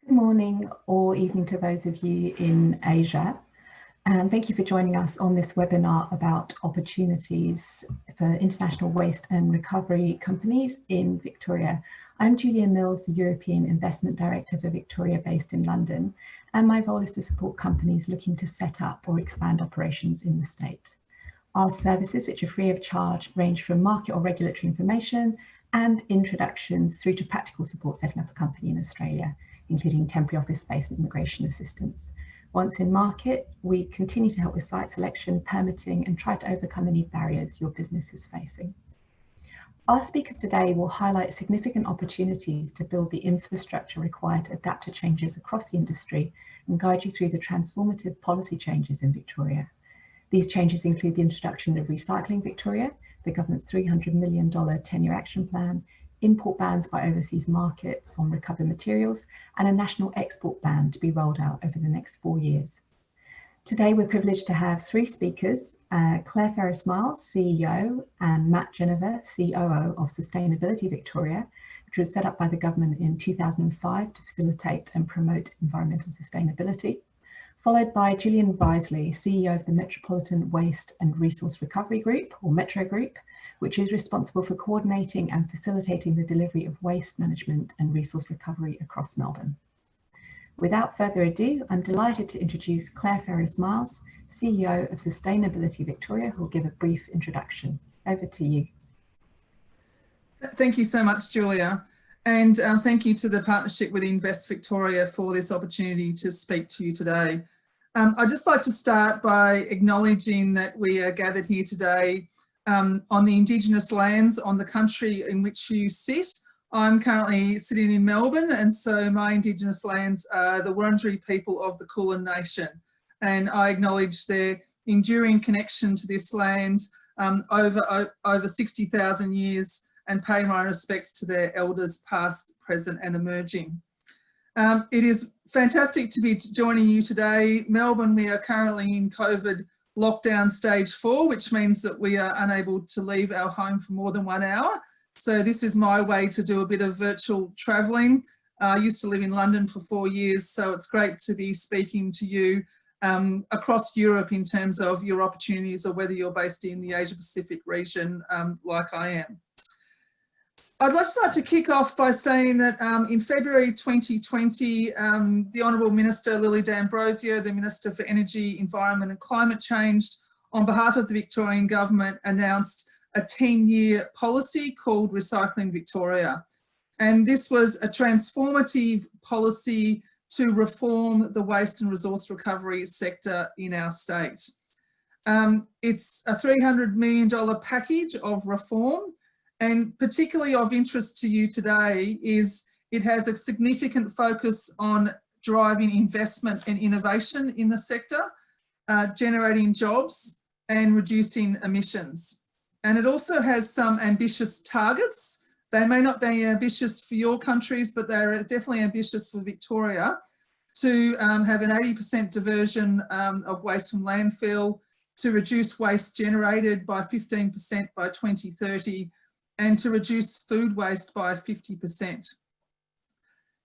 Good morning or evening to those of you in Asia, and thank you for joining us on this webinar about opportunities for international waste and recovery companies in Victoria. I'm Julia Mills, the European Investment Director for Victoria based in London, and my role is to support companies looking to set up or expand operations in the state. Our services, which are free of charge, range from market or regulatory information and introductions through to practical support setting up a company in Australia, including temporary office space and immigration assistance. Once in market, we continue to help with site selection, permitting, and try to overcome any barriers your business is facing. Our speakers today will highlight significant opportunities to build the infrastructure required to adapt to changes across the industry and guide you through the transformative policy changes in Victoria. These changes include the introduction of Recycling Victoria, the government's $300 million 10-year action plan, import bans by overseas markets on recovered materials, and a national export ban to be rolled out over the next 4 years. Today, we're privileged to have three speakers, Claire Ferris-Miles, CEO, and Matt Geneva, COO of Sustainability Victoria, which was set up by the government in 2005 to facilitate and promote environmental sustainability, followed by Gillian Risley, CEO of the Metropolitan Waste and Resource Recovery Group, or Metro Group, which is responsible for coordinating and facilitating the delivery of waste management and resource recovery across Melbourne. Without further ado, I'm delighted to introduce Claire Ferris-Miles, CEO of Sustainability Victoria, who will give a brief introduction. Over to you. Thank you so much, Julia. And thank you to the partnership with Invest Victoria for this opportunity to speak to you today. I'd just like to start by acknowledging that we are gathered here today on the Indigenous lands on the country in which you sit. I'm currently sitting in Melbourne, and so my Indigenous lands are the Wurundjeri people of the Kulin Nation. And I acknowledge their enduring connection to this land over 60,000 years, and pay my respects to their elders past, present and emerging. It is fantastic to be joining you today. Melbourne, we are currently in COVID lockdown stage 4, which means that we are unable to leave our home for more than 1 hour. So this is my way to do a bit of virtual travelling. I used to live in London for 4 years, so it's great to be speaking to you across Europe in terms of your opportunities, or whether you're based in the Asia Pacific region like I am. I'd just like to kick off by saying that in February 2020, the Honourable Minister Lily D'Ambrosio, the Minister for Energy, Environment and Climate Change, on behalf of the Victorian Government, announced a 10-year policy called Recycling Victoria. And this was a transformative policy to reform the waste and resource recovery sector in our state. It's a $300 million package of reform. And particularly of interest to you today is it has a significant focus on driving investment and innovation in the sector, generating jobs and reducing emissions. And it also has some ambitious targets. They may not be ambitious for your countries, but they're definitely ambitious for Victoria, to have an 80% diversion of waste from landfill, to reduce waste generated by 15% by 2030, and to reduce food waste by 50%.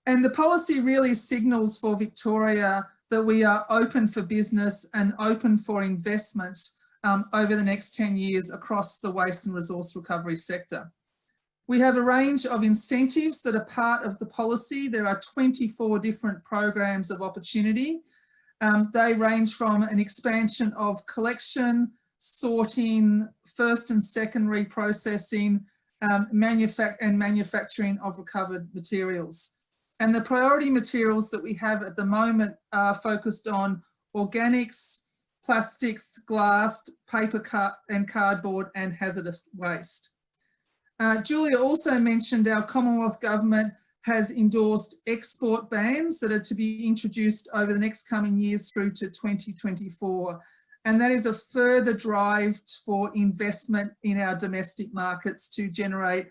And the policy really signals for Victoria that we are open for business and open for investment over the next 10 years across the waste and resource recovery sector. We have a range of incentives that are part of the policy. There are 24 different programs of opportunity. They range from an expansion of collection, sorting, first and secondary processing, manufacturing of recovered materials. And the priority materials that we have at the moment are focused on organics, plastics, glass, paper and cardboard, and hazardous waste. Julia also mentioned our Commonwealth Government has endorsed export bans that are to be introduced over the next coming years through to 2024. And that is a further drive for investment in our domestic markets to generate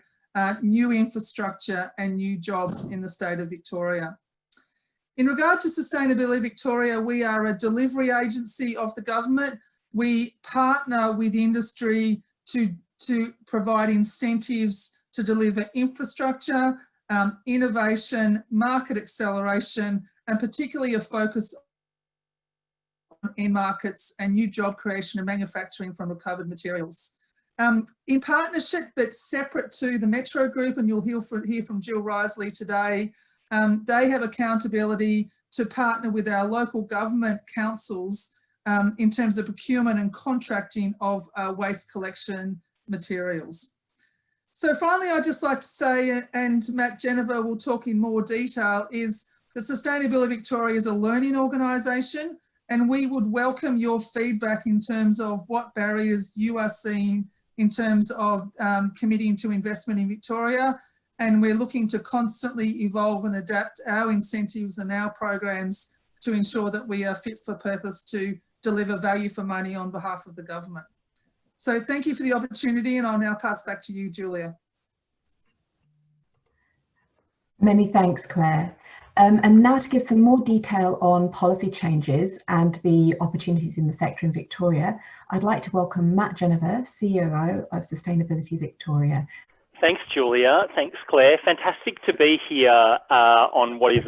new infrastructure and new jobs in the state of Victoria. In regard to Sustainability Victoria, we are a delivery agency of the government. We partner with industry to provide incentives to deliver infrastructure, innovation, market acceleration, and particularly a focus on end markets and new job creation and manufacturing from recovered materials. In partnership, but separate to the Metro Group, and you'll hear from Jill Risley today, they have accountability to partner with our local government councils in terms of procurement and contracting of waste collection materials. So finally, I'd just like to say, and Matt Jennifer will talk in more detail, is that Sustainability Victoria is a learning organisation, and we would welcome your feedback in terms of what barriers you are seeing in terms of committing to investment in Victoria. And we're looking to constantly evolve and adapt our incentives and our programs to ensure that we are fit for purpose to deliver value for money on behalf of the government. So thank you for the opportunity, and I'll now pass back to you, Julia. Many thanks, Claire. And now to give some more detail on policy changes and the opportunities in the sector in Victoria, I'd like to welcome Matt Jennifer, COO of Sustainability Victoria. Thanks, Julia. Thanks, Claire. Fantastic to be here on what is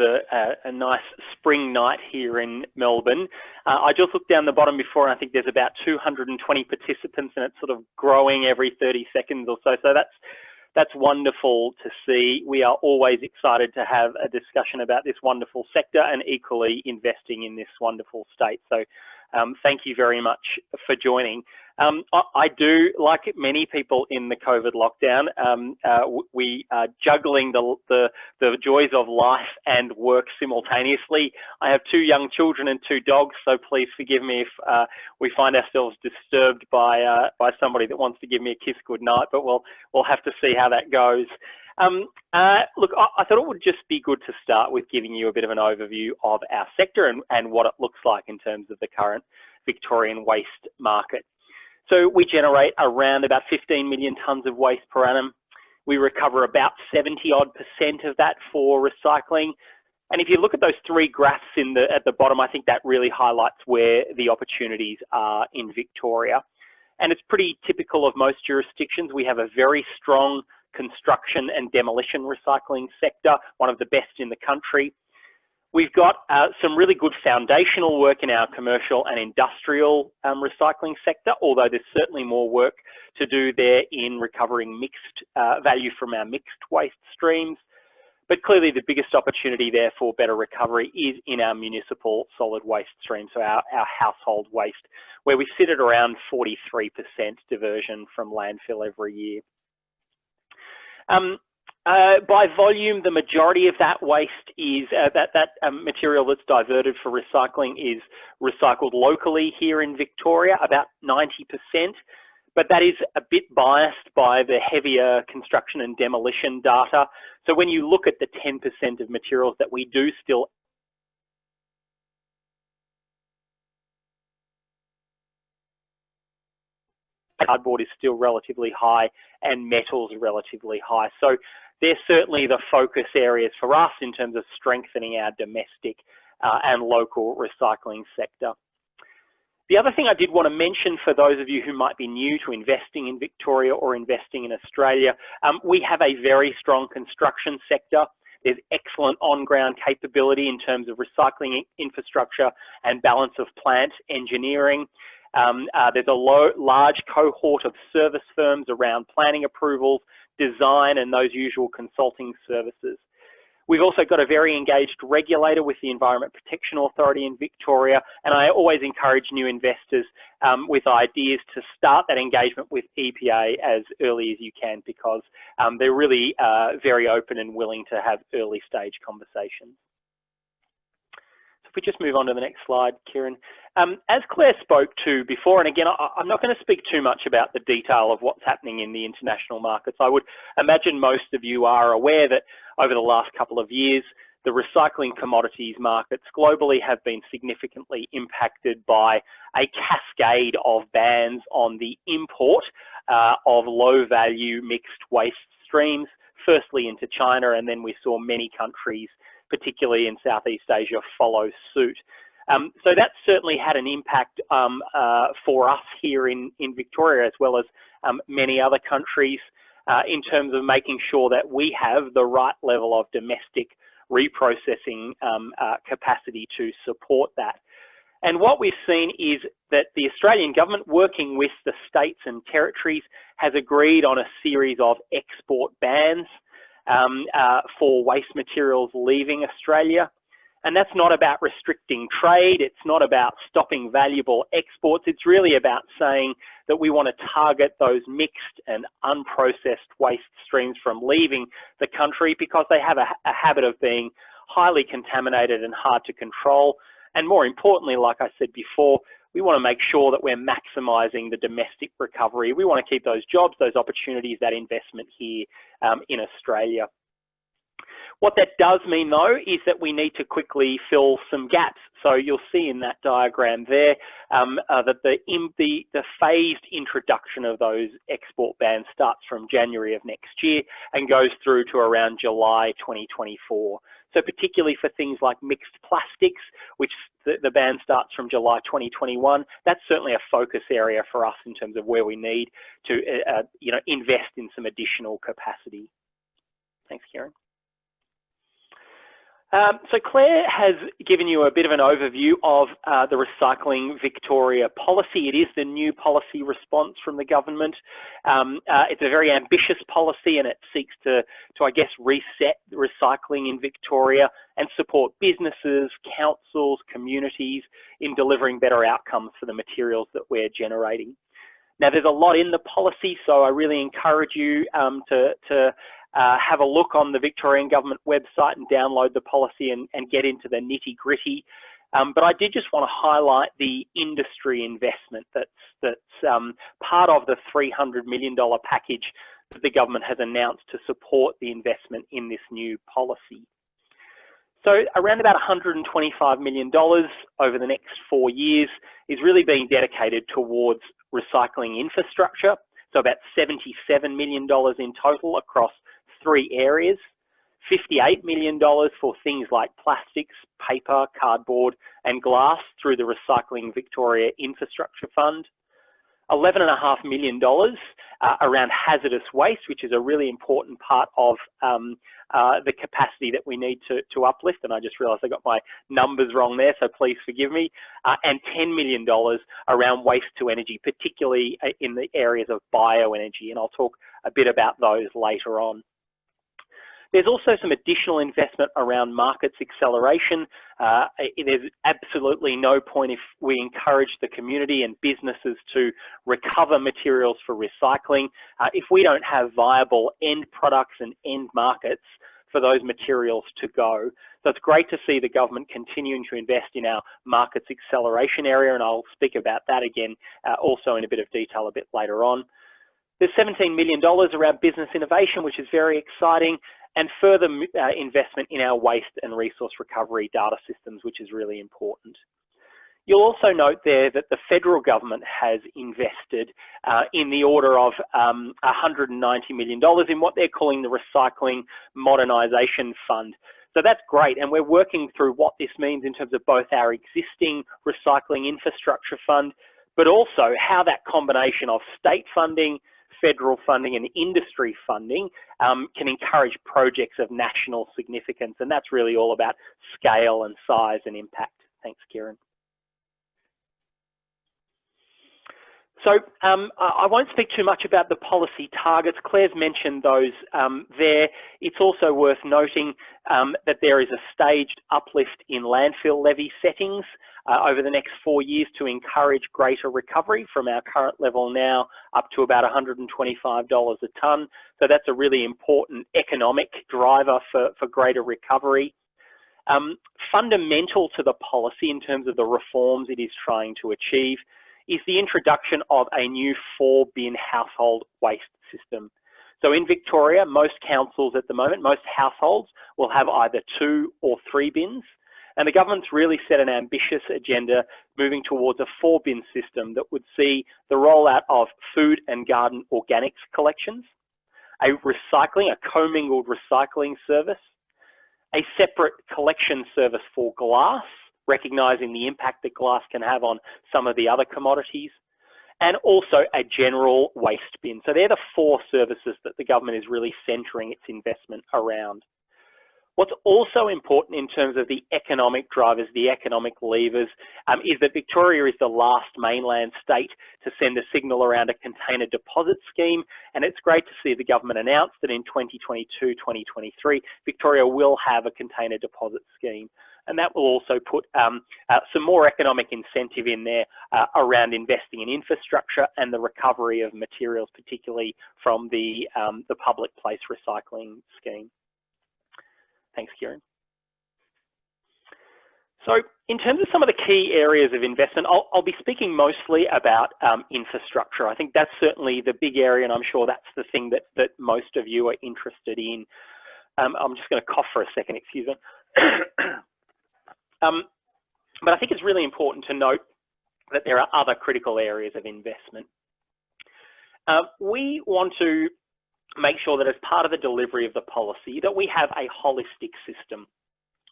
a nice spring night here in Melbourne. I just looked down the bottom before, and I think there's about 220 participants, and it's sort of growing every 30 seconds or so. So that's wonderful to see. We are always excited to have a discussion about this wonderful sector and equally investing in this wonderful state. So thank you very much for joining. I do, like many people in the COVID lockdown, we are juggling the joys of life and work simultaneously. I have 2 young children and 2 dogs, so please forgive me if we find ourselves disturbed by somebody that wants to give me a kiss goodnight, but we'll have to see how that goes. Look, I thought it would just be good to start with giving you a bit of an overview of our sector and what it looks like in terms of the current Victorian waste market. So we generate around about 15 million tonnes of waste per annum. We recover about 70% of that for recycling. And if you look at those 3 graphs at the bottom, I think that really highlights where the opportunities are in Victoria. And it's pretty typical of most jurisdictions. We have a very strong construction and demolition recycling sector, one of the best in the country. We've got some really good foundational work in our commercial and industrial recycling sector, although there's certainly more work to do there in recovering mixed value from our mixed waste streams. But clearly the biggest opportunity there for better recovery is in our municipal solid waste stream, so our household waste, where we sit at around 43% diversion from landfill every year. By volume, the majority of that waste is that material that's diverted for recycling is recycled locally here in Victoria, about 90%, but that is a bit biased by the heavier construction and demolition data. So when you look at the 10% of materials that we do still cardboard is still relatively high and metals are relatively high. So they're certainly the focus areas for us in terms of strengthening our domestic and local recycling sector. The other thing I did want to mention for those of you who might be new to investing in Victoria or investing in Australia, we have a very strong construction sector. There's excellent on-ground capability in terms of recycling infrastructure and balance of plant engineering. There's a large cohort of service firms around planning approvals, design, and those usual consulting services. We've also got a very engaged regulator with the Environment Protection Authority in Victoria, and I always encourage new investors with ideas to start that engagement with EPA as early as you can, because they're really very open and willing to have early stage conversations. If we just move on to the next slide, Kieran. As Claire spoke to before, and again, I'm not going to speak too much about the detail of what's happening in the international markets. I would imagine most of you are aware that over the last couple of years, the recycling commodities markets globally have been significantly impacted by a cascade of bans on the import of low value mixed waste streams, firstly into China, and then we saw many countries, particularly in Southeast Asia, follow suit. So that's certainly had an impact for us here in Victoria, as well as many other countries. in terms of making sure that we have the right level of domestic reprocessing capacity to support that. And what we've seen is that the Australian government, working with the states and territories, has agreed on a series of export bans for waste materials leaving Australia. And that's not about restricting trade, it's not about stopping valuable exports, it's really about saying that we want to target those mixed and unprocessed waste streams from leaving the country because they have a habit of being highly contaminated and hard to control. And more importantly, like I said before, we want to make sure that we're maximising the domestic recovery. We want to keep those jobs, those opportunities, that investment here in Australia. What that does mean, though, is that we need to quickly fill some gaps. So you'll see in that diagram there that the phased introduction of those export bans starts from January of next year and goes through to around July 2024. So particularly for things like mixed plastics, which the ban starts from July 2021, that's certainly a focus area for us in terms of where we need to invest in some additional capacity. Thanks, Kieran. So Claire has given you a bit of an overview of the Recycling Victoria policy. It is the new policy response from the government. It's a very ambitious policy and it seeks to I guess, reset recycling in Victoria and support businesses, councils, communities in delivering better outcomes for the materials that we're generating. Now, there's a lot in the policy, so I really encourage you to have a look on the Victorian Government website and download the policy and get into the nitty-gritty. But I did just want to highlight the industry investment that's part of the $300 million package that the government has announced to support the investment in this new policy. So around about $125 million over the next 4 years is really being dedicated towards recycling infrastructure. So about $77 million in total across 3 areas, $58 million for things like plastics, paper, cardboard and glass through the Recycling Victoria Infrastructure Fund, $11.5 million around hazardous waste, which is a really important part of the capacity that we need to uplift. And I just realised I got my numbers wrong there, so please forgive me. And $10 million around waste to energy, particularly in the areas of bioenergy. And I'll talk a bit about those later on. There's also some additional investment around markets acceleration. There's absolutely no point if we encourage the community and businesses to recover materials for recycling if we don't have viable end products and end markets for those materials to go. So it's great to see the government continuing to invest in our markets acceleration area, and I'll speak about that again also in a bit of detail a bit later on. There's $17 million around business innovation, which is very exciting, and further investment in our waste and resource recovery data systems, which is really important. You'll also note there that the federal government has invested in the order of $190 million in what they're calling the Recycling Modernisation Fund. So that's great, and we're working through what this means in terms of both our existing recycling infrastructure fund, but also how that combination of state funding, federal funding and industry funding can encourage projects of national significance, and that's really all about scale and size and impact. Thanks, Kieran. So I won't speak too much about the policy targets. Claire's mentioned those there. It's also worth noting that there is a staged uplift in landfill levy settings over the next 4 years to encourage greater recovery from our current level now up to about $125 a tonne. So that's a really important economic driver for greater recovery. Fundamental to the policy in terms of the reforms it is trying to achieve is the introduction of a new 4-bin household waste system. So in Victoria, most councils at the moment, most households will have either 2 or 3 bins. And the government's really set an ambitious agenda moving towards a 4-bin system that would see the rollout of food and garden organics collections, a commingled recycling service, a separate collection service for glass, recognising the impact that glass can have on some of the other commodities, and also a general waste bin. So they're the 4 services that the government is really centering its investment around. What's also important in terms of the economic drivers, the economic levers, is that Victoria is the last mainland state to send a signal around a container deposit scheme. And it's great to see the government announce that in 2022-2023, Victoria will have a container deposit scheme. And that will also put some more economic incentive in there around investing in infrastructure and the recovery of materials, particularly from the public place recycling scheme. Thanks, Kieran. So in terms of some of the key areas of investment, I'll be speaking mostly about infrastructure. I think that's certainly the big area, and I'm sure that's the thing that most of you are interested in. I'm just going to cough for a second, excuse me. But I think it's really important to note that there are other critical areas of investment. We want to make sure that as part of the delivery of the policy that we have a holistic system.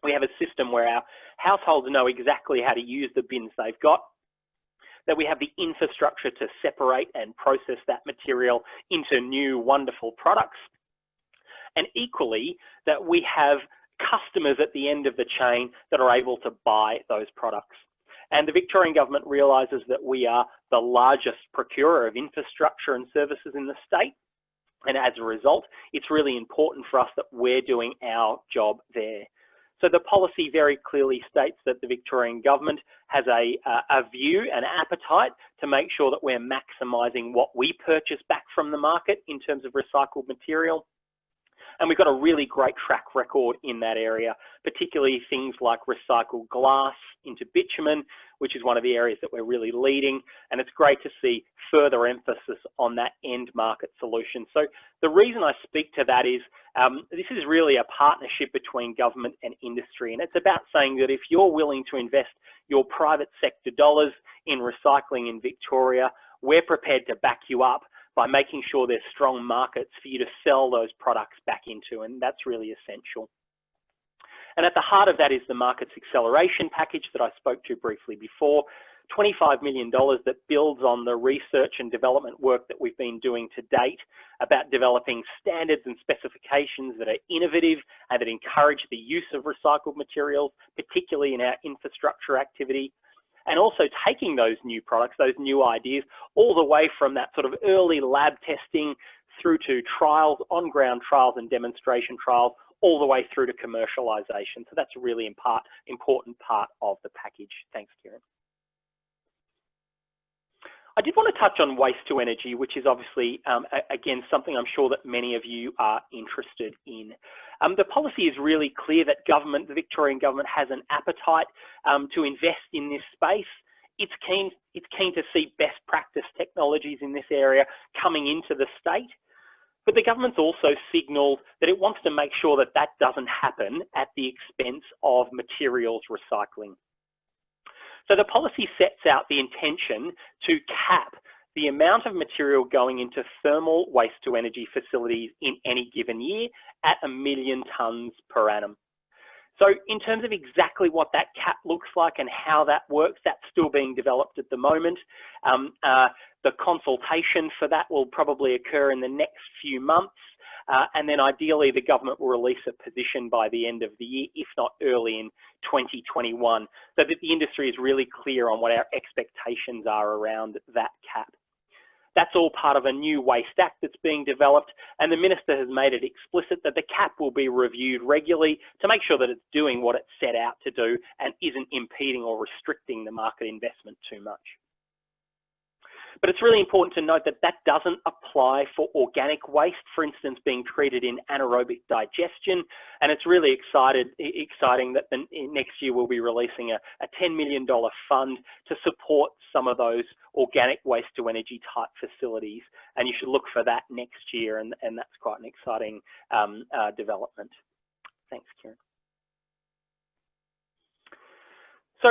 We have a system where our households know exactly how to use the bins they've got, that we have the infrastructure to separate and process that material into new wonderful products, and equally that we have customers at the end of the chain that are able to buy those products. And the Victorian Government realises that we are the largest procurer of infrastructure and services in the state. And as a result, it's really important for us that we're doing our job there. So the policy very clearly states that the Victorian Government has a view and appetite to make sure that we're maximising what we purchase back from the market in terms of recycled material. And we've got a really great track record in that area, particularly things like recycled glass into bitumen, which is one of the areas that we're really leading. And it's great to see further emphasis on that end market solution. So the reason I speak to that is this is really a partnership between government and industry. And it's about saying that if you're willing to invest your private sector dollars in recycling in Victoria, we're prepared to back you up by making sure there's strong markets for you to sell those products back into, and that's really essential. And at the heart of that is the Markets Acceleration Package that I spoke to briefly before, $25 million that builds on the research and development work that we've been doing to date about developing standards and specifications that are innovative and that encourage the use of recycled materials, particularly in our infrastructure activity. And also taking those new products, those new ideas, all the way from that sort of early lab testing through to trials, on-ground trials and demonstration trials, all the way through to commercialisation. So that's a really important part of the package. Thanks, Kieran. I did want to touch on waste to energy, which is obviously, again, something I'm sure that many of you are interested in. The policy is really clear that the Victorian Government has an appetite to invest in this space. It's keen to see best practice technologies in this area coming into the state. But the government's also signalled that it wants to make sure that that doesn't happen at the expense of materials recycling. So the policy sets out the intention to cap the amount of material going into thermal waste to energy facilities in any given year at 1 million tonnes per annum. So in terms of exactly what that cap looks like and how that works, that's still being developed at the moment. The consultation for that will probably occur in the next few months. And then ideally the government will release a position by the end of the year, if not early in 2021, so that the industry is really clear on what our expectations are around that cap. That's all part of a new Waste Act that's being developed, and the Minister has made it explicit that the cap will be reviewed regularly to make sure that it's doing what it's set out to do and isn't impeding or restricting the market investment too much. But it's really important to note that that doesn't apply for organic waste, for instance, being treated in anaerobic digestion. And it's really exciting that next year we'll be releasing a $10 million fund to support some of those organic waste to energy type facilities. And you should look for that next year, and that's quite an exciting development. Thanks, Kieran. So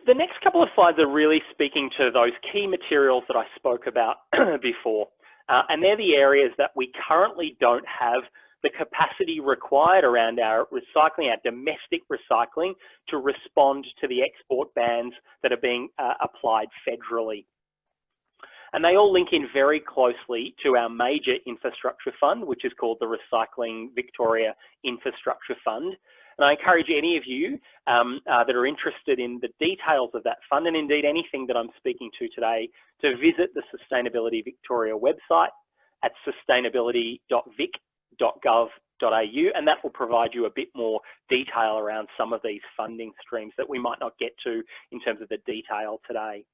the next couple of slides are really speaking to those key materials that I spoke about before. And they're the areas that we currently don't have the capacity required around our recycling, our domestic recycling, to respond to the export bans that are being applied federally. And they all link in very closely to our major infrastructure fund, which is called the Recycling Victoria Infrastructure Fund. And I encourage any of you that are interested in the details of that fund, and indeed anything that I'm speaking to today, to visit the Sustainability Victoria website at sustainability.vic.gov.au, and that will provide you a bit more detail around some of these funding streams that we might not get to in terms of the detail today.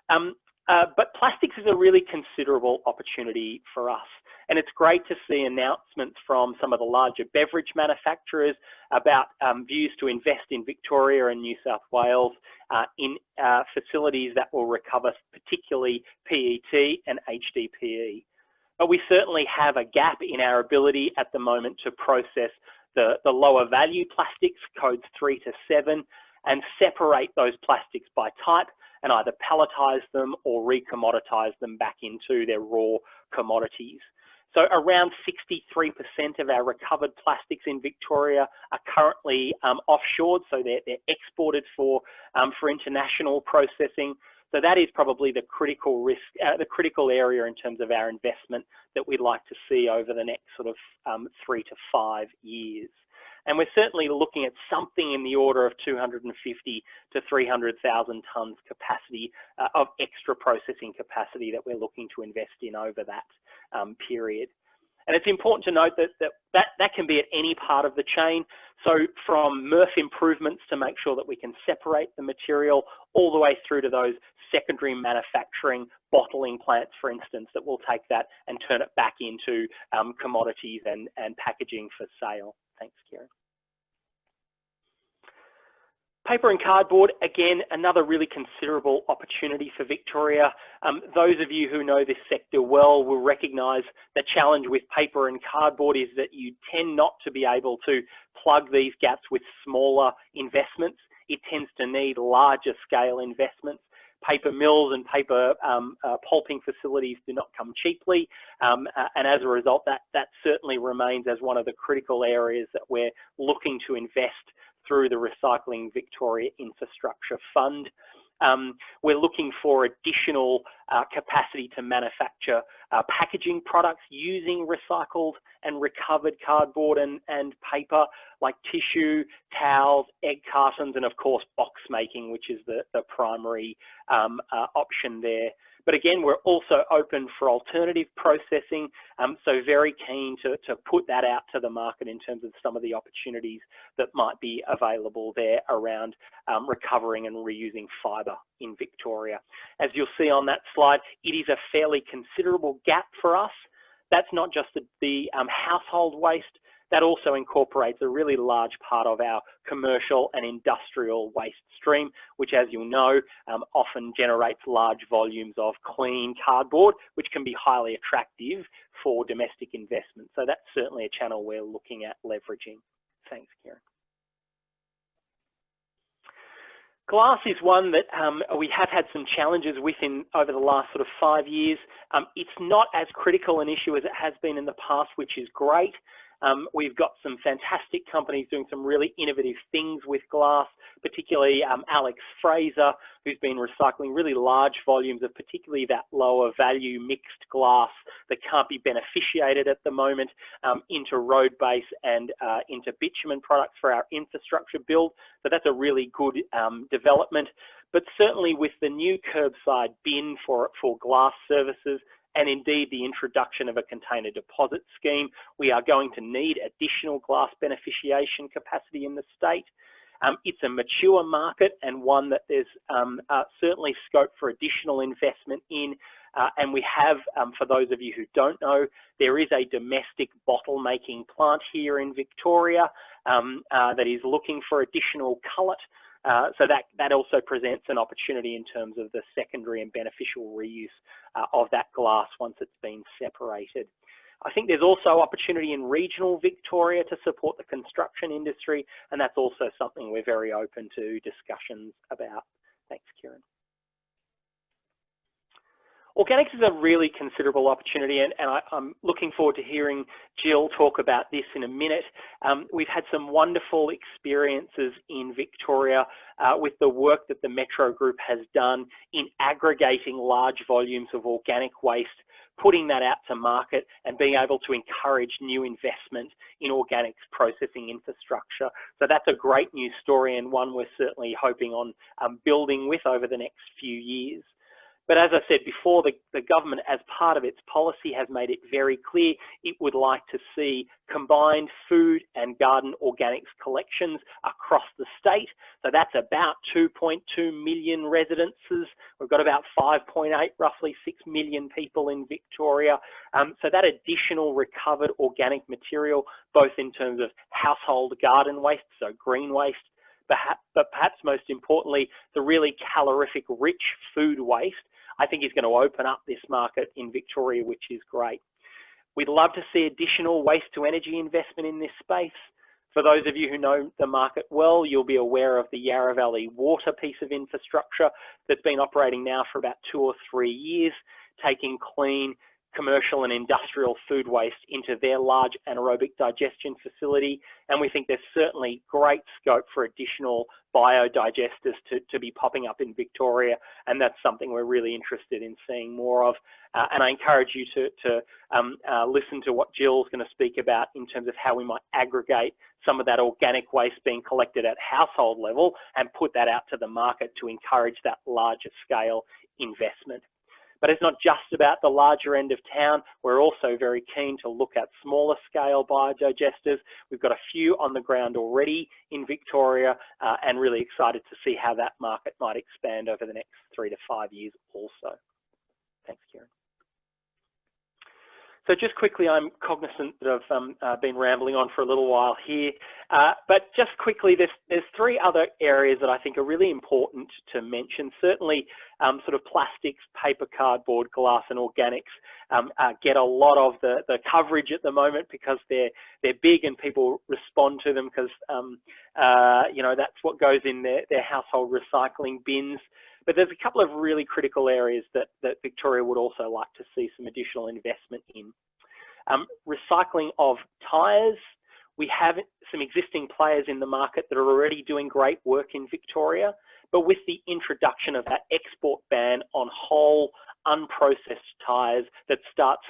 But plastics is a really considerable opportunity for us. And it's great to see announcements from some of the larger beverage manufacturers about views to invest in Victoria and New South Wales in facilities that will recover particularly PET and HDPE. But we certainly have a gap in our ability at the moment to process the lower value plastics, codes 3 to 7, and separate those plastics by type and either palletize them or recommoditize them back into their raw commodities. So around 63% of our recovered plastics in Victoria are currently offshored, so they're exported for international processing. So that is probably the critical risk, the critical area in terms of our investment that we'd like to see over the next sort of 3 to 5 years. And we're certainly looking at something in the order of 250 to 300,000 tonnes capacity of extra processing capacity that we're looking to invest in over that period. And it's important to note that can be at any part of the chain. So from MRF improvements to make sure that we can separate the material all the way through to those secondary manufacturing bottling plants, for instance, that will take that and turn it back into commodities and packaging for sale. Thanks, Kieran. Paper and cardboard, again, another really considerable opportunity for Victoria. Those of you who know this sector well will recognise the challenge with paper and cardboard is that you tend not to be able to plug these gaps with smaller investments. It tends to need larger scale investments. Paper mills and paper pulping facilities do not come cheaply, and as a result, that certainly remains as one of the critical areas that we're looking to invest through the Recycling Victoria Infrastructure Fund. We're looking for additional capacity to manufacture packaging products using recycled and recovered cardboard and paper, like tissue, towels, egg cartons, and of course box making, which is the primary option there. But again, we're also open for alternative processing, so very keen to put that out to the market in terms of some of the opportunities that might be available there around recovering and reusing fibre in Victoria. As you'll see on that slide, it is a fairly considerable gap for us. That's not just the household waste, that also incorporates a really large part of our commercial and industrial waste stream, which, as you'll know, often generates large volumes of clean cardboard, which can be highly attractive for domestic investment. So that's certainly a channel we're looking at leveraging. Thanks, Kieran. Glass is one that we have had some challenges with over the last sort of 5 years. It's not as critical an issue as it has been in the past, which is great. We've got some fantastic companies doing some really innovative things with glass, particularly Alex Fraser, who's been recycling really large volumes of particularly that lower value mixed glass that can't be beneficiated at the moment into road base and into bitumen products for our infrastructure build. So that's a really good development. But certainly with the new curbside bin for glass services, and indeed the introduction of a container deposit scheme, we are going to need additional glass beneficiation capacity in the state. It's a mature market and one that there's certainly scope for additional investment in. And we have, for those of you who don't know, there is a domestic bottle making plant here in Victoria that is looking for additional cullet. So that also presents an opportunity in terms of the secondary and beneficial reuse of that glass once it's been separated. I think there's also opportunity in regional Victoria to support the construction industry, and that's also something we're very open to discussions about. Thanks, Kieran. Organics is a really considerable opportunity, and I'm looking forward to hearing Jill talk about this in a minute. We've had some wonderful experiences in Victoria with the work that the Metro Group has done in aggregating large volumes of organic waste, putting that out to market and being able to encourage new investment in organics processing infrastructure. So that's a great news story, and one we're certainly hoping on building with over the next few years. But as I said before, the government, as part of its policy, has made it very clear it would like to see combined food and garden organics collections across the state. So that's about 2.2 million residences. We've got about 5.8, roughly 6 million people in Victoria. So that additional recovered organic material, both in terms of household garden waste, so green waste, but perhaps most importantly, the really calorific rich food waste, I think is going to open up this market in Victoria, which is great. We'd love to see additional waste to energy investment in this space. For those of you who know the market well, you'll be aware of the Yarra Valley Water piece of infrastructure that's been operating now for about 2 or 3 years, taking clean commercial and industrial food waste into their large anaerobic digestion facility. And we think there's certainly great scope for additional biodigesters to be popping up in Victoria. And that's something we're really interested in seeing more of. And I encourage you to listen to what Jill's going to speak about in terms of how we might aggregate some of that organic waste being collected at household level and put that out to the market to encourage that larger scale investment. But it's not just about the larger end of town. We're also very keen to look at smaller scale biodigesters. We've got a few on the ground already in Victoria and really excited to see how that market might expand over the next 3 to 5 years also. Thanks, Kieran. So just quickly, I'm cognizant that I've been rambling on for a little while here, but just quickly, there's 3 other areas that I think are really important to mention. Certainly, sort of plastics, paper, cardboard, glass, and organics get a lot of the coverage at the moment because they're big and people respond to them because you know, that's what goes in their household recycling bins. But there's a couple of really critical areas that Victoria would also like to see some additional investment in. Recycling of tyres. We have some existing players in the market that are already doing great work in Victoria, but with the introduction of that export ban on whole unprocessed tyres that starts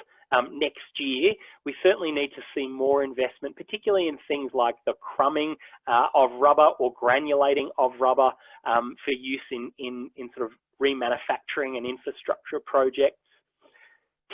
next year, we certainly need to see more investment, particularly in things like the crumbing of rubber or granulating of rubber for use in sort of remanufacturing and infrastructure projects.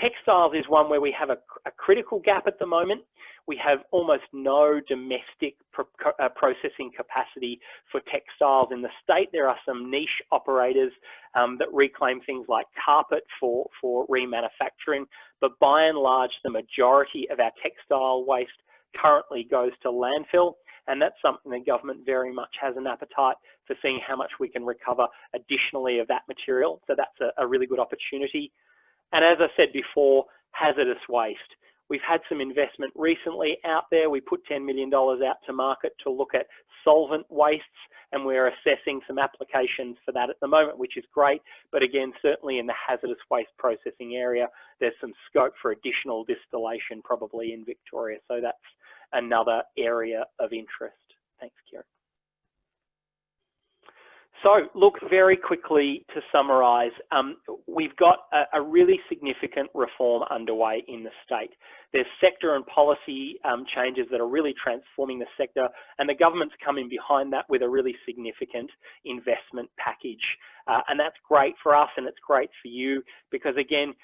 Textiles is one where we have a critical gap at the moment. We have almost no domestic processing capacity for textiles in the state. There are some niche operators that reclaim things like carpet for remanufacturing, but by and large, the majority of our textile waste currently goes to landfill. And that's something the government very much has an appetite for seeing how much we can recover additionally of that material. So that's a really good opportunity. And as I said before, hazardous waste. We've had some investment recently out there. We put $10 million out to market to look at solvent wastes, and we're assessing some applications for that at the moment, which is great. But again, certainly in the hazardous waste processing area, there's some scope for additional distillation probably in Victoria. So that's another area of interest. Thanks, Kieran. So look, very quickly to summarise, we've got a really significant reform underway in the state. There's sector and policy changes that are really transforming the sector, and the government's coming behind that with a really significant investment package. And that's great for us and it's great for you because, again,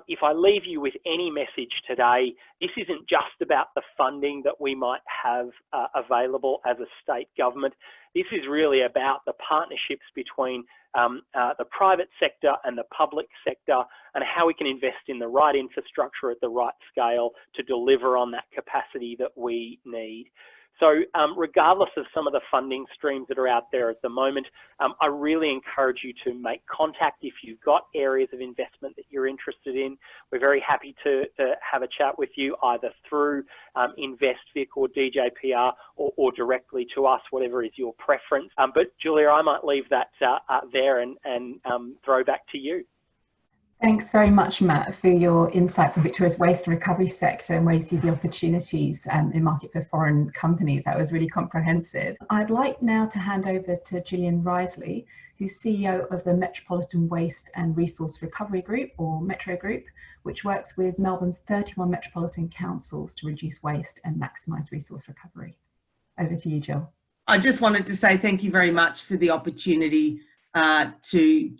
if I leave you with any message today, this isn't just about the funding that we might have available as a state government. This is really about the partnerships between the private sector and the public sector and how we can invest in the right infrastructure at the right scale to deliver on that capacity that we need. So regardless of some of the funding streams that are out there at the moment, I really encourage you to make contact if you've got areas of investment that you're interested in. We're very happy to have a chat with you either through InvestVic or DJPR or directly to us, whatever is your preference. But Julia, I might leave that there and throw back to you. Thanks very much, Matt, for your insights on Victoria's waste and recovery sector and where you see the opportunities in market for foreign companies. That was really comprehensive. I'd like now to hand over to Gillian Risley, who's CEO of the Metropolitan Waste and Resource Recovery Group, or Metro Group, which works with Melbourne's 31 metropolitan councils to reduce waste and maximise resource recovery. Over to you, Jill. I just wanted to say thank you very much for the opportunity to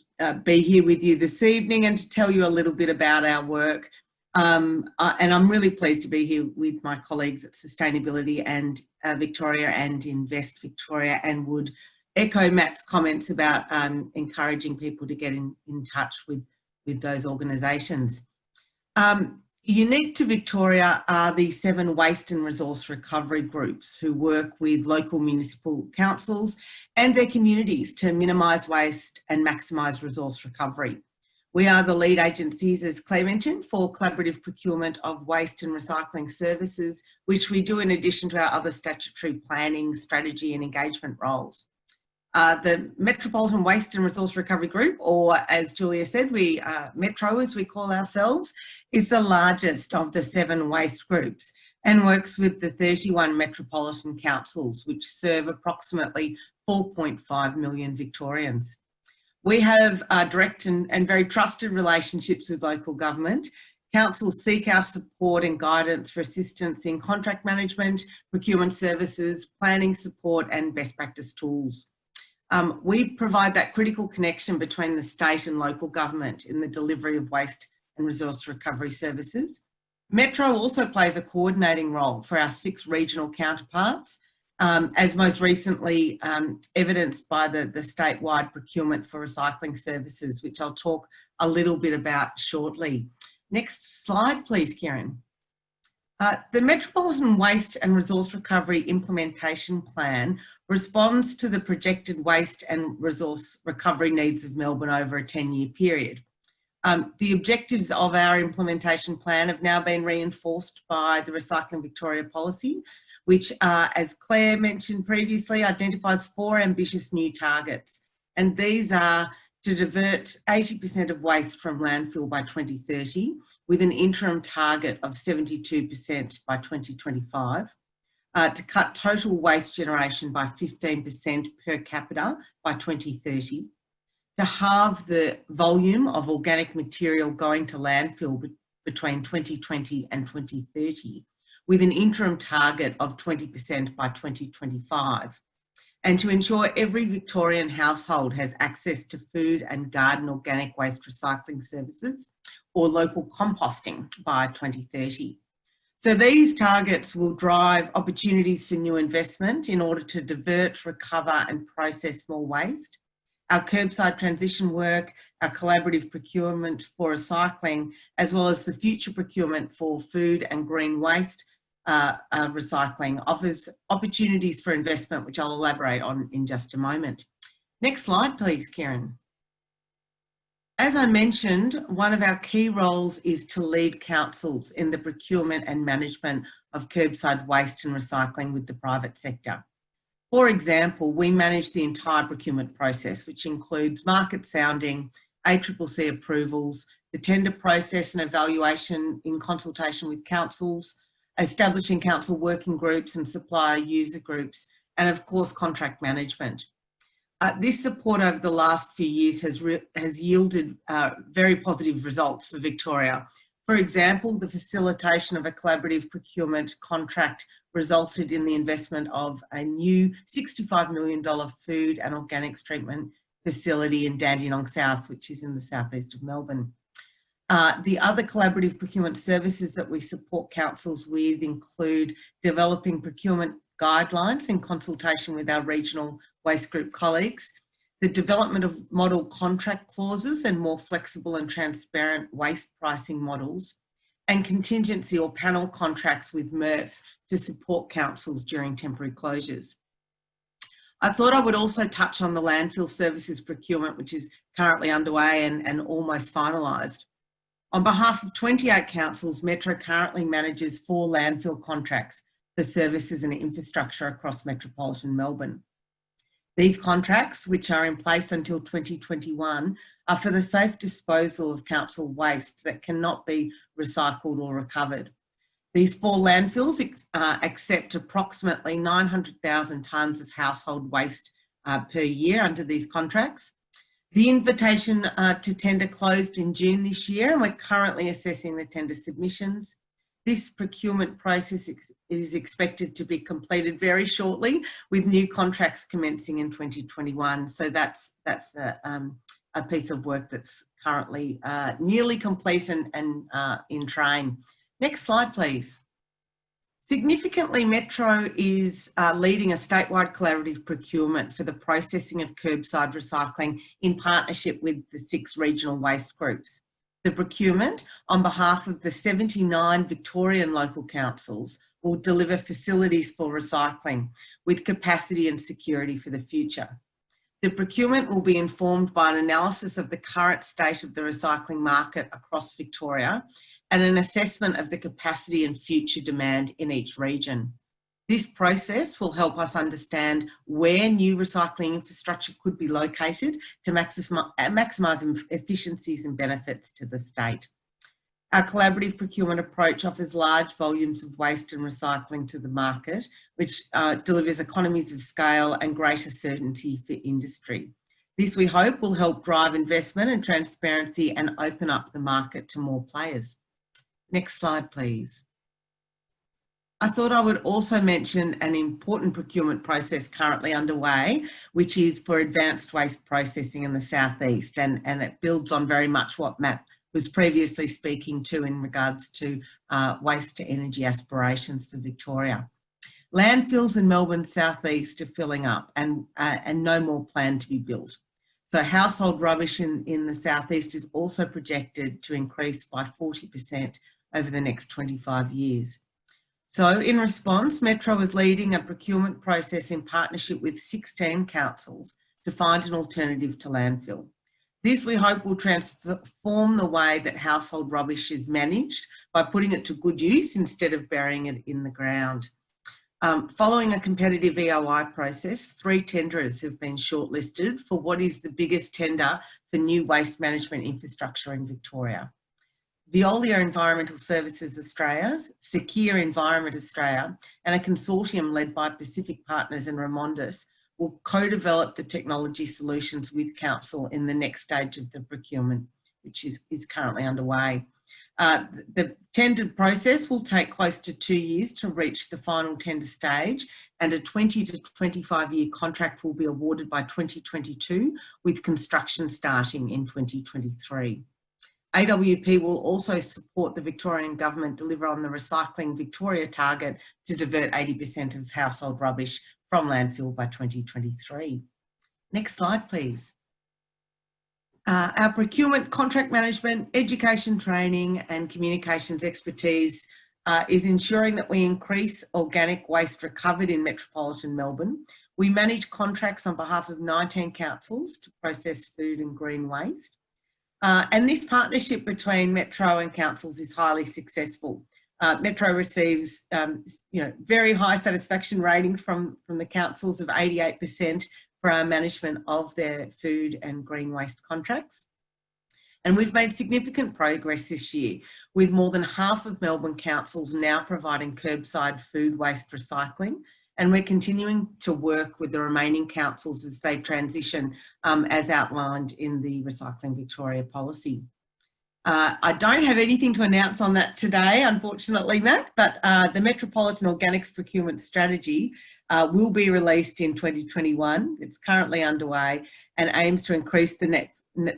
be here with you this evening and to tell you a little bit about our work. And I'm really pleased to be here with my colleagues at Sustainability and Victoria and Invest Victoria, and would echo Matt's comments about encouraging people to get in touch with those organisations. Unique to Victoria are the 7 waste and resource recovery groups who work with local municipal councils and their communities to minimise waste and maximise resource recovery. We are the lead agencies, as Claire mentioned, for collaborative procurement of waste and recycling services, which we do in addition to our other statutory planning, strategy and engagement roles. The Metropolitan Waste and Resource Recovery Group, or as Julia said, Metro as we call ourselves, is the largest of the 7 waste groups and works with the 31 metropolitan councils, which serve approximately 4.5 million Victorians. We have direct and very trusted relationships with local government. Councils seek our support and guidance for assistance in contract management, procurement services, planning support and best practice tools. We provide that critical connection between the state and local government in the delivery of waste and resource recovery services. Metro also plays a coordinating role for our 6 regional counterparts, as most recently evidenced by the statewide procurement for recycling services, which I'll talk a little bit about shortly. Next slide, please, Kieran. The Metropolitan Waste and Resource Recovery Implementation Plan responds to the projected waste and resource recovery needs of Melbourne over a 10-year period. The objectives of our implementation plan have now been reinforced by the Recycling Victoria policy, which, as Claire mentioned previously, identifies 4 ambitious new targets. And these are to divert 80% of waste from landfill by 2030, with an interim target of 72% by 2025, to cut total waste generation by 15% per capita by 2030, to halve the volume of organic material going to landfill between 2020 and 2030, with an interim target of 20% by 2025. And to ensure every Victorian household has access to food and garden organic waste recycling services or local composting by 2030. So these targets will drive opportunities for new investment in order to divert, recover and process more waste. Our curbside transition work, our collaborative procurement for recycling, as well as the future procurement for food and green waste recycling offers opportunities for investment, which I'll elaborate on in just a moment. Next slide, please, Karen. As I mentioned, one of our key roles is to lead councils in the procurement and management of curbside waste and recycling with the private sector. For example, we manage the entire procurement process, which includes market sounding, ACCC approvals, the tender process and evaluation in consultation with councils, establishing council working groups and supplier user groups, and of course, contract management. This support over the last few years has yielded very positive results for Victoria. For example, the facilitation of a collaborative procurement contract resulted in the investment of a new $65 million food and organics treatment facility in Dandenong South, which is in the southeast of Melbourne. The other collaborative procurement services that we support councils with include developing procurement guidelines in consultation with our regional waste group colleagues, the development of model contract clauses and more flexible and transparent waste pricing models, and contingency or panel contracts with MRFs to support councils during temporary closures. I thought I would also touch on the landfill services procurement, which is currently underway and almost finalised. On behalf of 28 councils, Metro currently manages 4 landfill contracts for services and infrastructure across metropolitan Melbourne. These contracts, which are in place until 2021, are for the safe disposal of council waste that cannot be recycled or recovered. These 4 landfills accept approximately 900,000 tonnes of household waste per year under these contracts. The invitation to tender closed in June this year, and we're currently assessing the tender submissions. This procurement process is expected to be completed very shortly, with new contracts commencing in 2021. So that's a piece of work that's currently nearly complete and in train. Next slide, please. Significantly, Metro is leading a statewide collaborative procurement for the processing of curbside recycling in partnership with the 6 regional waste groups. The procurement, on behalf of the 79 Victorian local councils, will deliver facilities for recycling with capacity and security for the future. The procurement will be informed by an analysis of the current state of the recycling market across Victoria and an assessment of the capacity and future demand in each region. This process will help us understand where new recycling infrastructure could be located to maximise efficiencies and benefits to the state. Our collaborative procurement approach offers large volumes of waste and recycling to the market, which delivers economies of scale and greater certainty for industry. This, we hope, will help drive investment and transparency and open up the market to more players. Next slide, please. I thought I would also mention an important procurement process currently underway, which is for advanced waste processing in the southeast, and it builds on very much what Matt was previously speaking to in regards to waste to energy aspirations for Victoria. Landfills in Melbourne's southeast are filling up and no more planned to be built. So household rubbish in the southeast is also projected to increase by 40% over the next 25 years. So in response, Metro is leading a procurement process in partnership with 16 councils to find an alternative to landfill. This, we hope, will transform the way that household rubbish is managed by putting it to good use instead of burying it in the ground. Following a competitive EOI process, 3 tenderers have been shortlisted for what is the biggest tender for new waste management infrastructure in Victoria. Veolia Environmental Services Australia, Secure Environment Australia, and a consortium led by Pacific Partners and Remondis will co-develop the technology solutions with Council in the next stage of the procurement, which is currently underway. The tender process will take close to 2 years to reach the final tender stage, and a 20 to 25 year contract will be awarded by 2022, with construction starting in 2023. AWP will also support the Victorian Government deliver on the Recycling Victoria target to divert 80% of household rubbish from landfill by 2023. Next slide, please. Our procurement, contract management, education training and communications expertise is ensuring that we increase organic waste recovered in metropolitan Melbourne. We manage contracts on behalf of 19 councils to process food and green waste. And this partnership between Metro and councils is highly successful. Metro receives very high satisfaction rating from the councils of 88% for our management of their food and green waste contracts. And we've made significant progress this year, with more than half of Melbourne councils now providing curbside food waste recycling. And we're continuing to work with the remaining councils as they transition, as outlined in the Recycling Victoria policy. I don't have anything to announce on that today, unfortunately, Matt, but the Metropolitan Organics Procurement Strategy will be released in 2021. It's currently underway and aims to increase the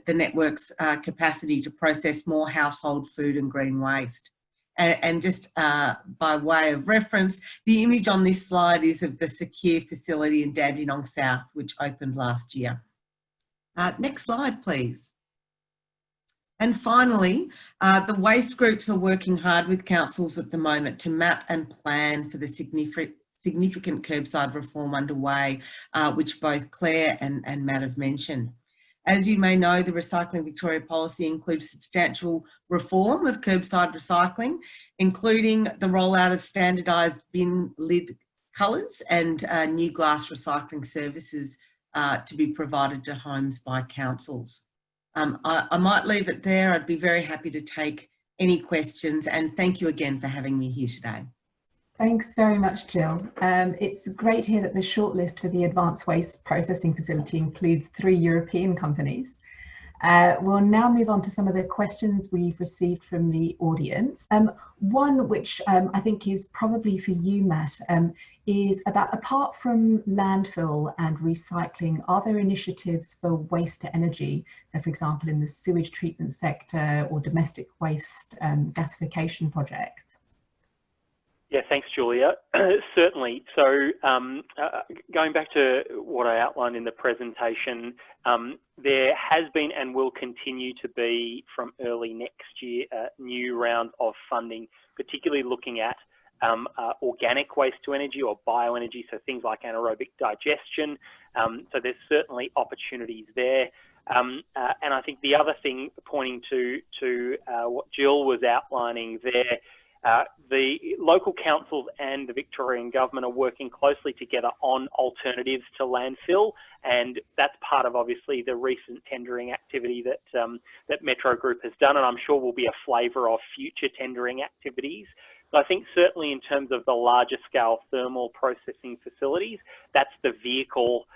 network's capacity to process more household food and green waste. And just by way of reference, the image on this slide is of the Secure facility in Dandenong South, which opened last year. Next slide, please. And finally, the waste groups are working hard with councils at the moment to map and plan for the significant curbside reform underway, which both Claire and Matt have mentioned. As you may know, the Recycling Victoria policy includes substantial reform of curbside recycling, including the rollout of standardised bin lid colours and new glass recycling services to be provided to homes by councils. I might leave it there. I'd be very happy to take any questions, and thank you again for having me here today. Thanks very much, Jill. It's great to hear that the shortlist for the Advanced Waste Processing Facility includes 3 European companies. We'll now move on to some of the questions we've received from the audience. One which I think is probably for you, Matt, is about, apart from landfill and recycling, are there initiatives for waste to energy? So for example, in the sewage treatment sector or domestic waste gasification projects? Yeah, thanks, Julia. Certainly. So going back to what I outlined in the presentation, there has been and will continue to be from early next year new rounds of funding, particularly looking at organic waste to energy or bioenergy, so things like anaerobic digestion. So there's certainly opportunities there. And I think the other thing, pointing to what Jill was outlining there, the local councils and the Victorian Government are working closely together on alternatives to landfill, and that's part of obviously the recent tendering activity that that Metro Group has done, and I'm sure will be a flavour of future tendering activities. So I think certainly in terms of the larger scale thermal processing facilities, that's the vehicle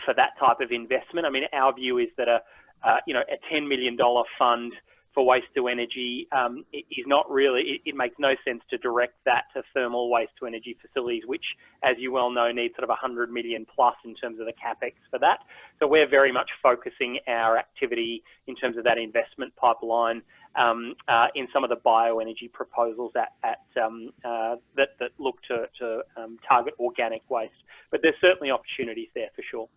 for that type of investment. I mean, our view is that a $10 million fund for waste to energy is not really, it makes no sense to direct that to thermal waste to energy facilities, which, as you well know, need sort of 100 million plus in terms of the capex for that. So we're very much focusing our activity in terms of that investment pipeline in some of the bioenergy proposals that look to target organic waste. But there's certainly opportunities there for sure.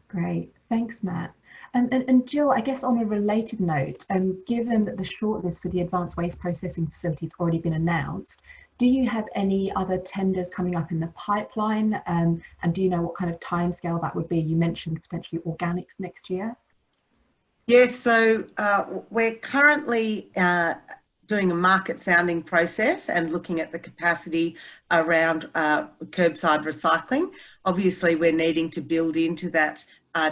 Great, thanks, Matt. And Jill, I guess on a related note, given that the shortlist for the Advanced Waste Processing Facility has already been announced, do you have any other tenders coming up in the pipeline? And do you know what kind of timescale that would be? You mentioned potentially organics next year. Yes, so we're currently doing a market sounding process and looking at the capacity around curbside recycling. Obviously, we're needing to build into that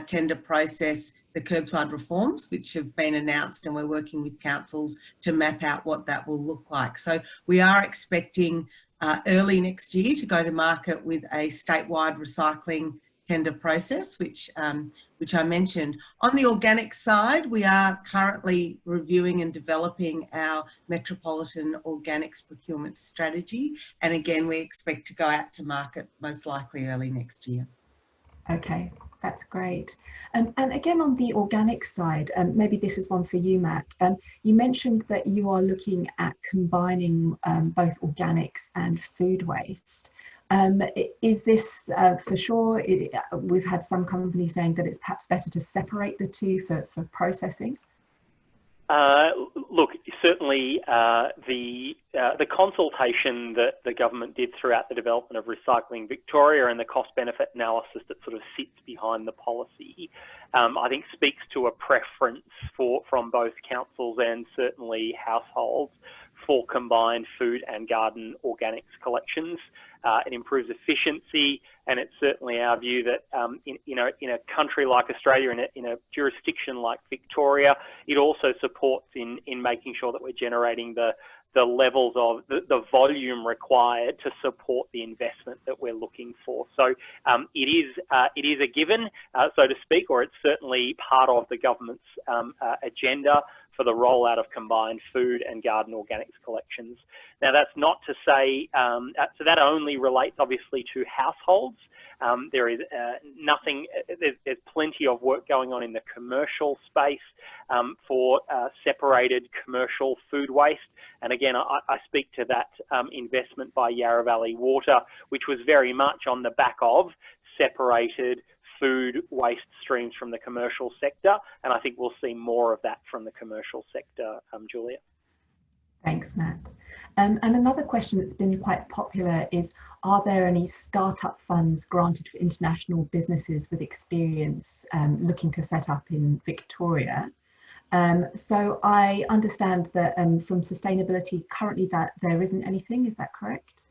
tender process the curbside reforms, which have been announced, and we're working with councils to map out what that will look like. So we are expecting early next year to go to market with a statewide recycling tender process, which I mentioned. On the organic side, we are currently reviewing and developing our metropolitan organics procurement strategy. And again, we expect to go out to market most likely early next year. Okay, that's great. And again, on the organic side, maybe this is one for you, Matt. You mentioned that you are looking at combining both organics and food waste. Is this for sure? We've had some companies saying that it's perhaps better to separate the two for processing. Look, certainly the consultation that the government did throughout the development of Recycling Victoria and the cost-benefit analysis that sort of sits behind the policy, I think speaks to a preference from both councils and certainly households for combined food and garden organics collections. It improves efficiency, and it's certainly our view that in a country like Australia, in a jurisdiction like Victoria, it also supports in making sure that we're generating the levels of the volume required to support the investment that we're looking for. So it is a given, so to speak, or it's certainly part of the government's agenda for the rollout of combined food and garden organics collections. Now, that's not to say, so that only relates obviously to households. There is there's plenty of work going on in the commercial space for separated commercial food waste. And again, I speak to that investment by Yarra Valley Water, which was very much on the back of separated food waste streams from the commercial sector, and I think we'll see more of that from the commercial sector, Julia. Thanks, Matt. And another question that's been quite popular is, are there any startup funds granted for international businesses with experience looking to set up in Victoria? So I understand that from sustainability currently that there isn't anything, is that correct?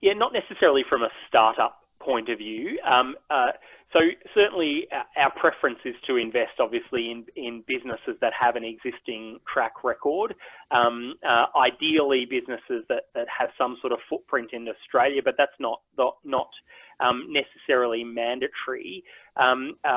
Yeah, not necessarily from a startup point of view. So certainly our preference is to invest obviously in businesses that have an existing track record, ideally businesses that have some sort of footprint in Australia, but that's not necessarily mandatory.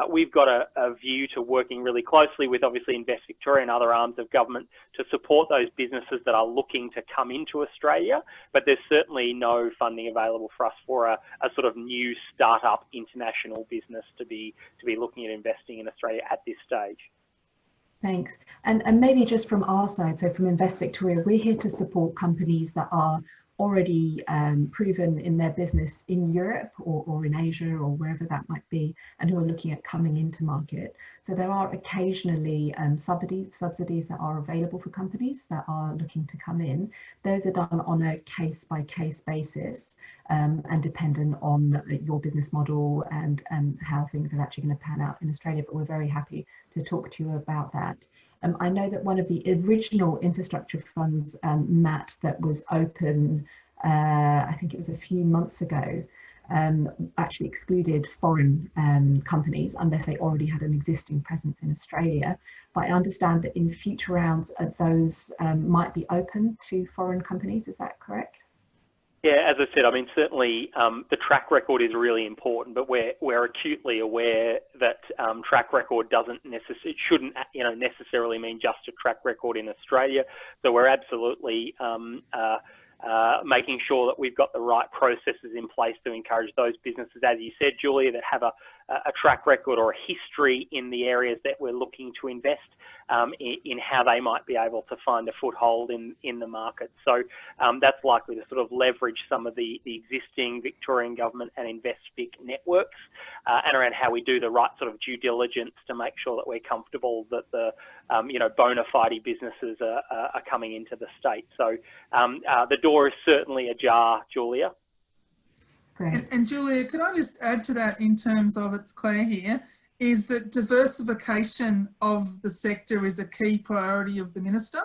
We've got a view to working really closely with obviously Invest Victoria and other arms of government to support those businesses that are looking to come into Australia, but there's certainly no funding available for us for a sort of new startup international business to be looking at investing in Australia at this stage. Thanks. And maybe just from our side, so from Invest Victoria, we're here to support companies that are already proven in their business in Europe or in Asia or wherever that might be, and who are looking at coming into market. So there are occasionally subsidies that are available for companies that are looking to come in. Those are done on a case-by-case basis and dependent on your business model and how things are actually going to pan out in Australia, but we're very happy to talk to you about that. I know that one of the original infrastructure funds, Matt, that was open, I think it was a few months ago, actually excluded foreign companies unless they already had an existing presence in Australia. But I understand that in future rounds, those might be open to foreign companies. Is that correct? Yeah, as I said, I mean, certainly the track record is really important, but we're acutely aware that track record shouldn't necessarily mean just a track record in Australia. So we're absolutely making sure that we've got the right processes in place to encourage those businesses, as you said, Julia, that have a track record or a history in the areas that we're looking to invest in how they might be able to find a foothold in the market. So that's likely to sort of leverage some of the existing Victorian Government and InvestVic networks and around how we do the right sort of due diligence to make sure that we're comfortable that the bona fide businesses are coming into the state. So the door is certainly ajar, Julia. And Julia, could I just add to that in terms of, it's Claire here, is that diversification of the sector is a key priority of the Minister.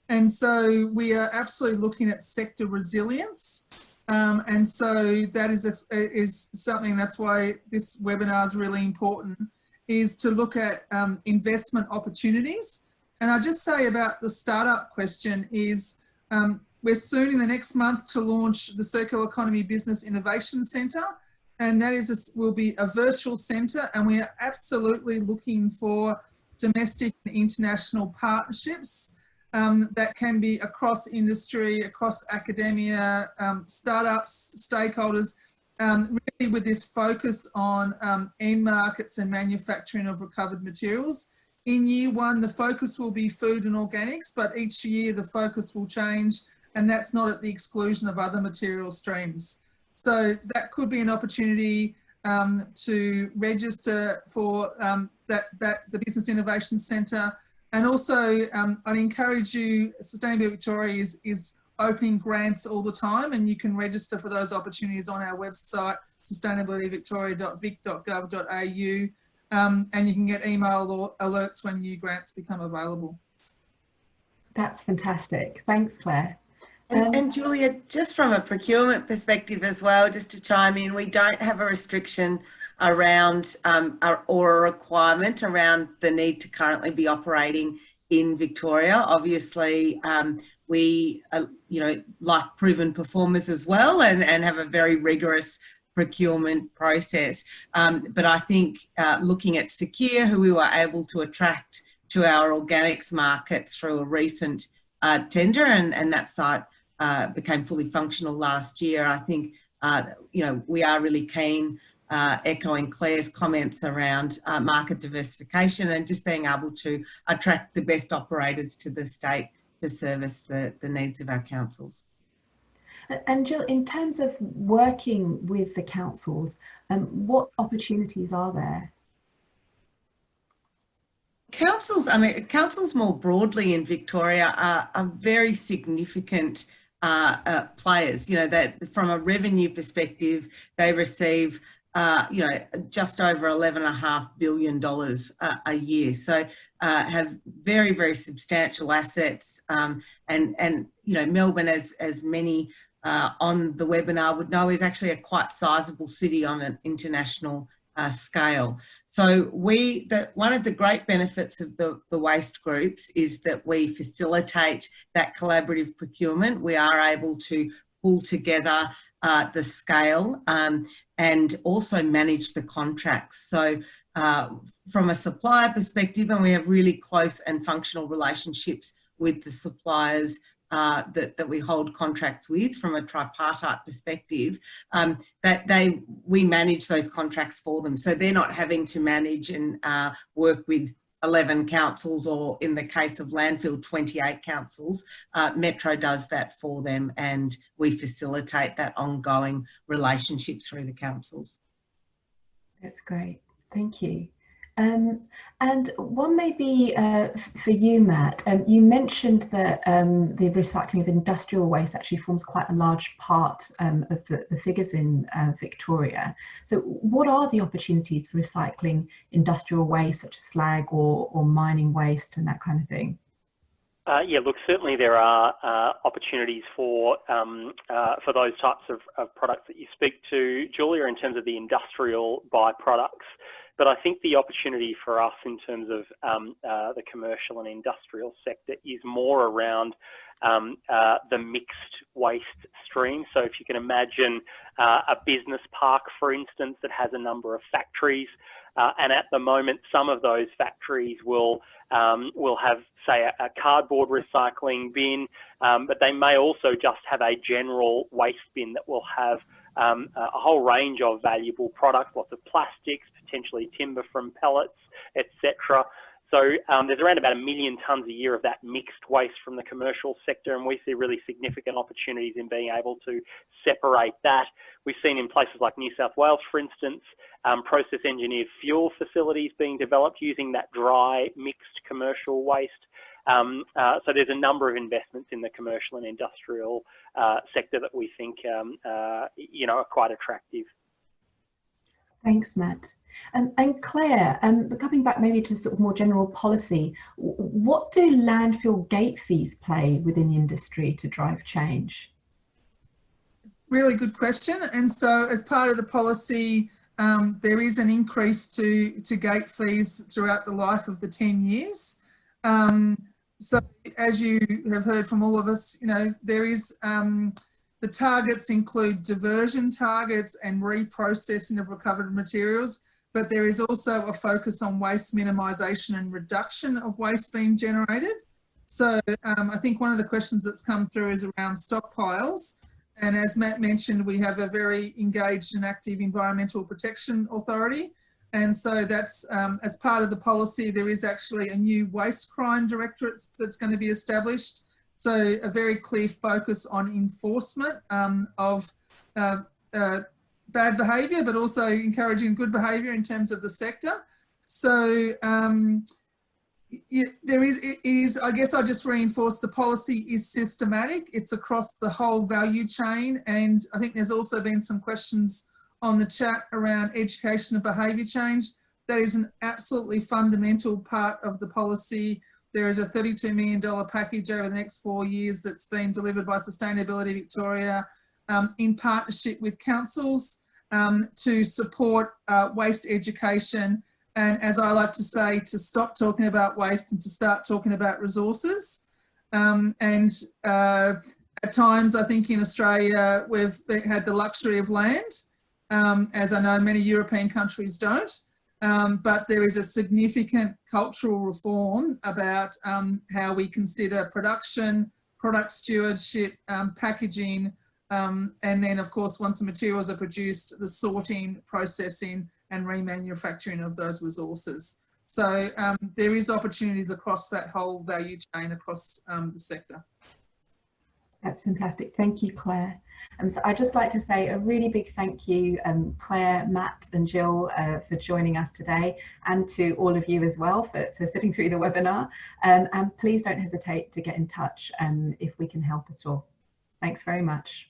And so we are absolutely looking at sector resilience. And so that is something, that's why this webinar is really important, is to look at investment opportunities. And I'll just say about the startup question is, we're soon in the next month to launch the Circular Economy Business Innovation Centre, and that will be a virtual centre, and we are absolutely looking for domestic and international partnerships that can be across industry, across academia, startups, stakeholders, really with this focus on end markets and manufacturing of recovered materials. In year one, the focus will be food and organics, but each year the focus will change, and that's not at the exclusion of other material streams. So that could be an opportunity to register for the Business Innovation Centre. And also, I'd encourage you, Sustainability Victoria is opening grants all the time, and you can register for those opportunities on our website, sustainabilityvictoria.vic.gov.au, and you can get email alerts when new grants become available. That's fantastic. Thanks, Claire. And Julia, just from a procurement perspective as well, just to chime in, we don't have a restriction around or a requirement around the need to currently be operating in Victoria. Obviously, we like proven performers as well and have a very rigorous procurement process. But I think looking at Secure, who we were able to attract to our organics markets through a recent tender, and that site became fully functional last year. I think, we are really keen, echoing Claire's comments around market diversification and just being able to attract the best operators to the state to service the needs of our councils. And Jill, in terms of working with the councils, what opportunities are there? Councils more broadly in Victoria are very significant players. That from a revenue perspective, they receive just over $11.5 billion a year. So have very, very substantial assets. And Melbourne, as many on the webinar would know is actually a quite sizable city on an international scale. So one of the great benefits of the waste groups is that we facilitate that collaborative procurement. We are able to pull together the scale and also manage the contracts. So from a supplier perspective, and we have really close and functional relationships with the suppliers that we hold contracts with from a tripartite perspective, we manage those contracts for them. So they're not having to manage and work with 11 councils, or in the case of landfill, 28 councils. Metro does that for them, and we facilitate that ongoing relationship through the councils. That's great, thank you. And one maybe for you, Matt, you mentioned that the recycling of industrial waste actually forms quite a large part of the figures in Victoria. So what are the opportunities for recycling industrial waste such as slag or mining waste and that kind of thing? Yeah, look, certainly there are opportunities for those types of products that you speak to, Julia, in terms of the industrial byproducts. But I think the opportunity for us in terms of the commercial and industrial sector is more around the mixed waste stream. So if you can imagine a business park, for instance, that has a number of factories, and at the moment, some of those factories will have, say, a cardboard recycling bin, but they may also just have a general waste bin that will have a whole range of valuable products, lots of plastics, potentially timber from pellets, etc. So there's around about 1 million tonnes a year of that mixed waste from the commercial sector, and we see really significant opportunities in being able to separate that. We've seen in places like New South Wales, for instance, process engineered fuel facilities being developed using that dry mixed commercial waste. So there's a number of investments in the commercial and industrial sector that we think are quite attractive. Thanks, Matt. And Claire, coming back maybe to sort of more general policy, what do landfill gate fees play within the industry to drive change? Really good question. And so as part of the policy, there is an increase to gate fees throughout the life of the 10 years. So as you have heard from all of us, there is the targets include diversion targets and reprocessing of recovered materials, but there is also a focus on waste minimisation and reduction of waste being generated. So I think one of the questions that's come through is around stockpiles. And as Matt mentioned, we have a very engaged and active Environmental Protection Authority. And so that's, as part of the policy, there is actually a new waste crime directorate that's going to be established. So a very clear focus on enforcement of bad behaviour, but also encouraging good behaviour in terms of the sector. So I guess I just reinforce the policy is systematic. It's across the whole value chain. And I think there's also been some questions on the chat around education of behaviour change. That is an absolutely fundamental part of the policy. There is a $32 million package over the next 4 years that's been delivered by Sustainability Victoria in partnership with councils to support waste education. And as I like to say, to stop talking about waste and to start talking about resources. At times, I think in Australia, we've had the luxury of land, as I know many European countries don't. But there is a significant cultural reform about how we consider production, product stewardship, packaging, and then of course, once the materials are produced, the sorting, processing and remanufacturing of those resources. So there is opportunities across that whole value chain across the sector. That's fantastic. Thank you, Claire. So I'd just like to say a really big thank you, Claire, Matt and Jill, for joining us today, and to all of you as well for sitting through the webinar. And please don't hesitate to get in touch if we can help at all. Thanks very much.